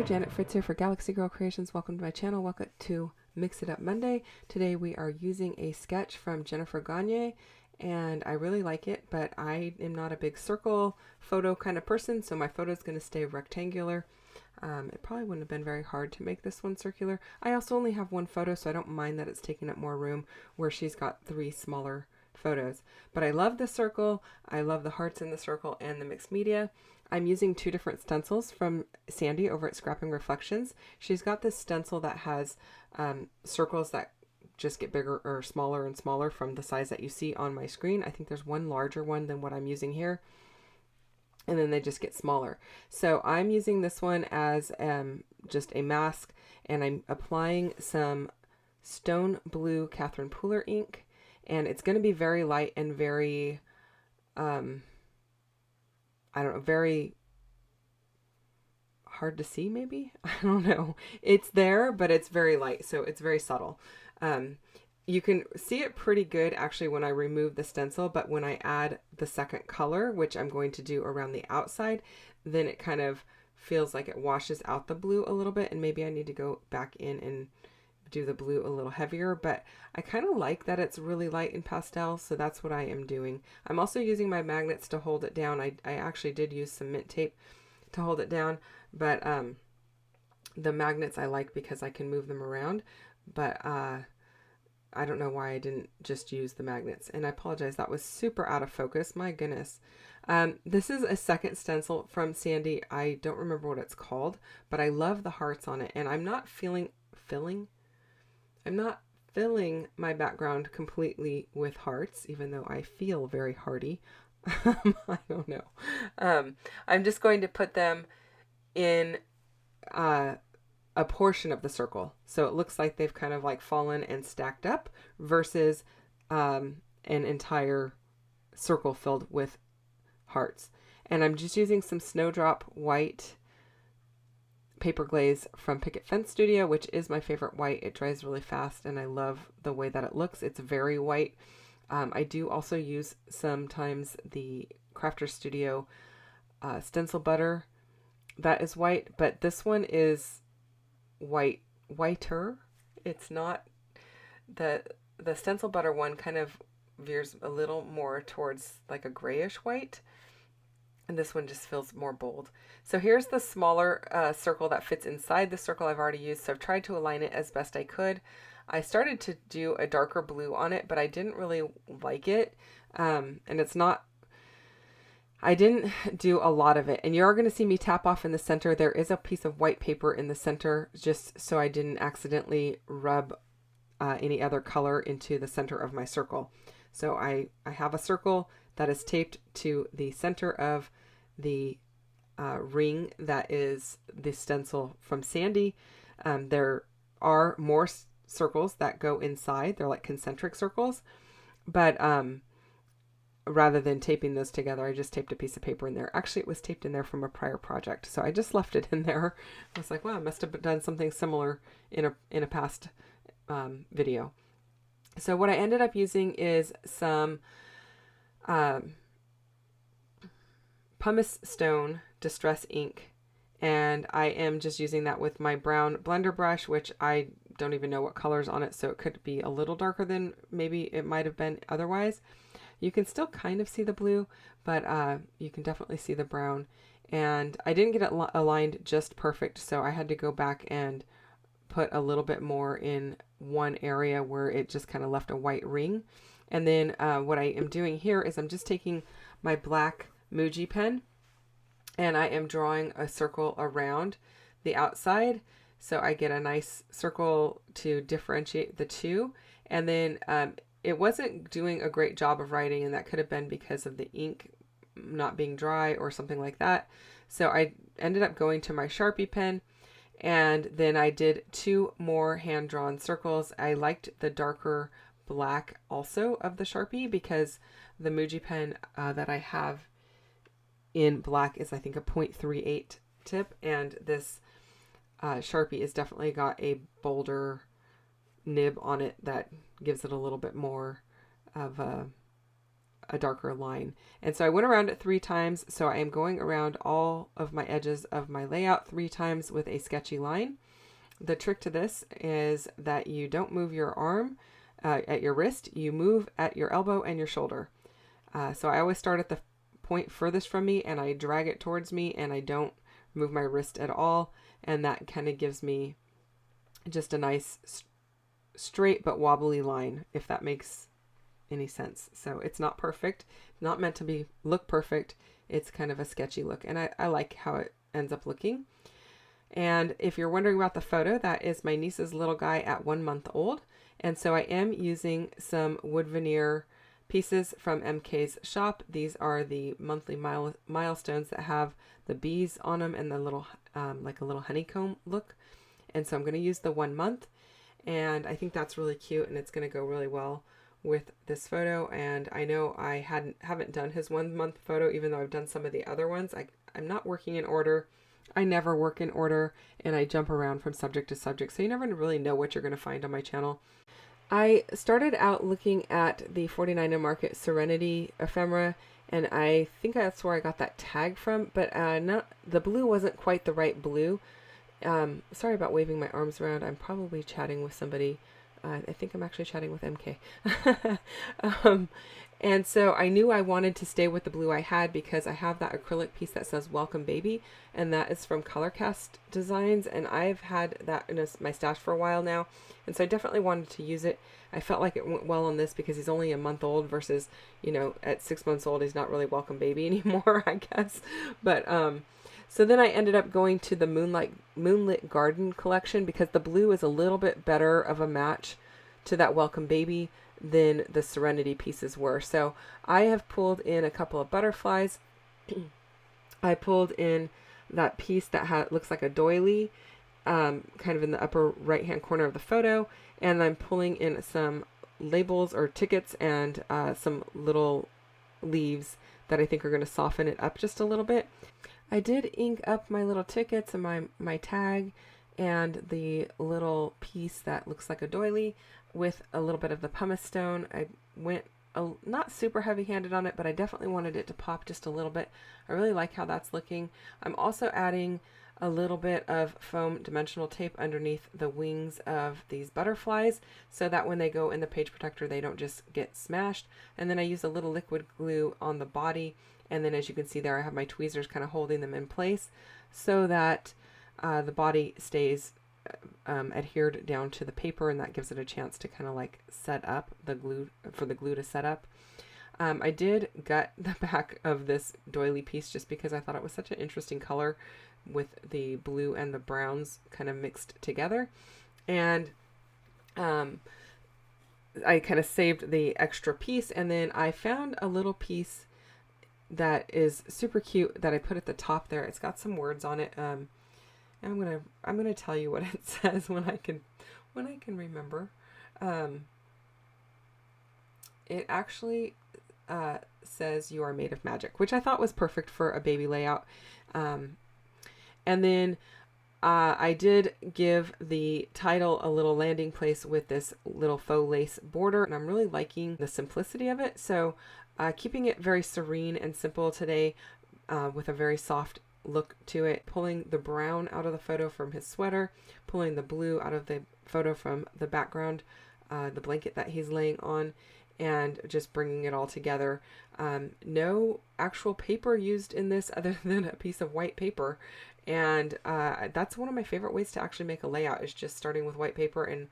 Janet Fritz here for Galaxy Girl Creations. Welcome to my channel. Welcome to Mix It Up Monday. Today we are using a sketch from Jennifer Gagne, and I really like it, but I am not a big circle photo kind of person, so my photo is going to stay rectangular. It probably wouldn't have been very hard to make this one circular. I also only have one photo, so I don't mind that it's taking up more room where she's got three smaller photos. But I love the circle, I love the hearts in the circle and the mixed media. I'm using two different stencils from Sandy over at Scrapping Reflections. She's got this stencil that has circles that just get bigger or smaller and smaller from the size that you see on my screen. I think there's one larger one than what I'm using here, and then they just get smaller. So I'm using this one as just a mask, and I'm applying some Stone Blue Catherine Pooler ink, and it's going to be very light and very I don't know, very hard to see maybe? I don't know. It's there, but it's very light, so it's very subtle. You can see it pretty good actually when I remove the stencil, but when I add the second color, which I'm going to do around the outside, then it kind of feels like it washes out the blue a little bit, and maybe I need to go back in and do the blue a little heavier, but I kind of like that it's really light in pastel, so that's what I am doing. I'm also using my magnets to hold it down. I actually did use some mint tape to hold it down, but the magnets I like because I can move them around, but I don't know why I didn't just use the magnets, and I apologize, that was super out of focus, my goodness. This is a second stencil from Sandy. I don't remember what it's called, but I love the hearts on it, and I'm not filling my background completely with hearts, even though I feel very hearty. I don't know. I'm just going to put them in a portion of the circle. So it looks like they've kind of like fallen and stacked up versus an entire circle filled with hearts. And I'm just using some Snowdrop white paper glaze from Picket Fence Studio, which is my favorite white. It dries really fast and I love the way that it looks. It's very white. I do also use sometimes the Crafter Studio stencil butter that is white, but this one is whiter. It's not the stencil butter one kind of veers a little more towards like a grayish white, and this one just feels more bold. So here's the smaller circle that fits inside the circle I've already used. So I've tried to align it as best I could. I started to do a darker blue on it, but I didn't really like it. And it's not, I didn't do a lot of it. And you are going to see me tap off in the center. There is a piece of white paper in the center, just so I didn't accidentally rub any other color into the center of my circle. So I have a circle that is taped to the center of the ring that is the stencil from Sandy. There are more circles that go inside. They're like concentric circles, but rather than taping those together, I just taped a piece of paper in there. Actually, it was taped in there from a prior project, so I just left it in there. I was like, wow, I must have done something similar in a past video. So what I ended up using is some pumice stone distress ink, and I am just using that with my brown blender brush, which I don't even know what color's on it, so it could be a little darker than maybe it might have been otherwise. You can still kind of see the blue, but you can definitely see the brown, and I didn't get it aligned just perfect, so I had to go back and put a little bit more in one area where it just kind of left a white ring. And then what I am doing here is I'm just taking my black Muji pen, and I am drawing a circle around the outside, so I get a nice circle to differentiate the two. And then it wasn't doing a great job of writing, and that could have been because of the ink not being dry or something like that. So I ended up going to my Sharpie pen, and then I did two more hand-drawn circles. I liked the darker black also of the Sharpie because the Muji pen that I have in black is I think a 0.38 tip, and this Sharpie is definitely got a bolder nib on it that gives it a little bit more of a a darker line. And so I went around it 3 times. So I am going around all of my edges of my layout 3 times with a sketchy line. The trick to this is that you don't move your arm at your wrist, you move at your elbow and your shoulder. So I always start at the point furthest from me and I drag it towards me, and I don't move my wrist at all. And that kind of gives me just a nice straight but wobbly line, if that makes any sense. So it's not perfect, not meant to look perfect. It's kind of a sketchy look, and I like how it ends up looking. And if you're wondering about the photo, that is my niece's little guy at 1 month old. And so I am using some wood veneer pieces from MK's shop. These are the monthly milestones that have the bees on them and the little, like a little honeycomb look. And so I'm going to use the 1 month, and I think that's really cute, and it's going to go really well with this photo. And I know I haven't done his 1 month photo, even though I've done some of the other ones. I'm not working in order. I never work in order, and I jump around from subject to subject, so you never really know what you're going to find on my channel. I started out looking at the 49 Market Serenity ephemera, and I think that's where I got that tag from, but the blue wasn't quite the right blue. Sorry about waving my arms around. I'm probably chatting with somebody. I think I'm actually chatting with MK. And so I knew I wanted to stay with the blue I had because I have that acrylic piece that says Welcome Baby, and that is from Colorcast Designs, and I've had that in my stash for a while now, and so I definitely wanted to use it. I felt like it went well on this because he's only a month old versus, you know, at 6 months old he's not really Welcome Baby anymore, I guess. But so then I ended up going to the Moonlit Garden collection because the blue is a little bit better of a match to that Welcome Baby than the Serenity pieces were. So I have pulled in a couple of butterflies. I pulled in that piece that looks like a doily, kind of in the upper right hand corner of the photo, and I'm pulling in some labels or tickets and some little leaves that I think are going to soften it up just a little bit. I did ink up my little tickets and my tag and the little piece that looks like a doily with a little bit of the pumice stone. I went not super heavy handed on it, but I definitely wanted it to pop just a little bit. I really like how that's looking. I'm also adding a little bit of foam dimensional tape underneath the wings of these butterflies so that when they go in the page protector they don't just get smashed. And then I use a little liquid glue on the body, and then as you can see there I have my tweezers kind of holding them in place so that the body stays adhered down to the paper, and that gives it a chance to kind of like set up the glue, for the glue to set up. I did gut the back of this doily piece just because I thought it was such an interesting color with the blue and the browns kind of mixed together, and I kind of saved the extra piece, and then I found a little piece that is super cute that I put at the top there. It's got some words on it. I'm gonna tell you what it says when I can remember. It actually says "You are made of magic," which I thought was perfect for a baby layout. And then I did give the title a little landing place with this little faux lace border, and I'm really liking the simplicity of it. So keeping it very serene and simple today, with a very soft look to it, pulling the brown out of the photo from his sweater, pulling the blue out of the photo from the background, the blanket that he's laying on, and just bringing it all together. No actual paper used in this other than a piece of white paper, and that's one of my favorite ways to actually make a layout, is just starting with white paper and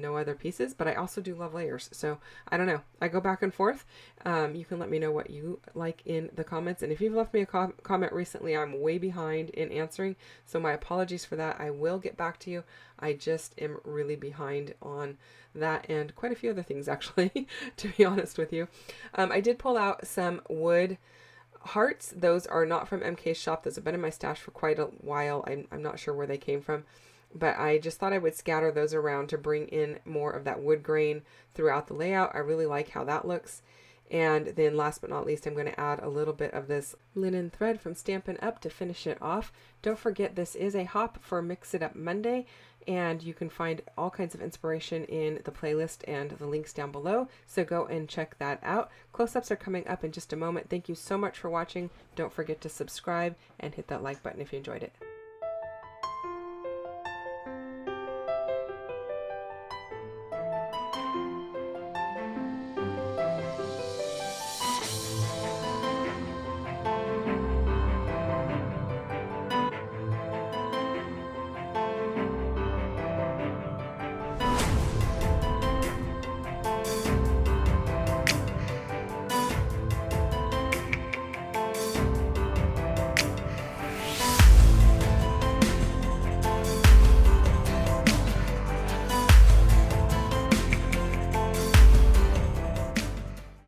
no other pieces. But I also do love layers, so I don't know, I go back and forth. You can let me know what you like in the comments, and if you've left me a comment recently, I'm way behind in answering, so my apologies for that. I will get back to you. I just am really behind on that and quite a few other things actually, to be honest with you. I did pull out some wood hearts. Those are not from MK's shop. Those have been in my stash for quite a while. I'm not sure where they came from, but I just thought I would scatter those around to bring in more of that wood grain throughout the layout. I really like how that looks. And then last but not least, I'm going to add a little bit of this linen thread from Stampin' Up! To finish it off. Don't forget, this is a hop for Mix It Up Monday, and you can find all kinds of inspiration in the playlist and the links down below, so go and check that out. Close-ups are coming up in just a moment. Thank you so much for watching. Don't forget to subscribe and hit that like button if you enjoyed it.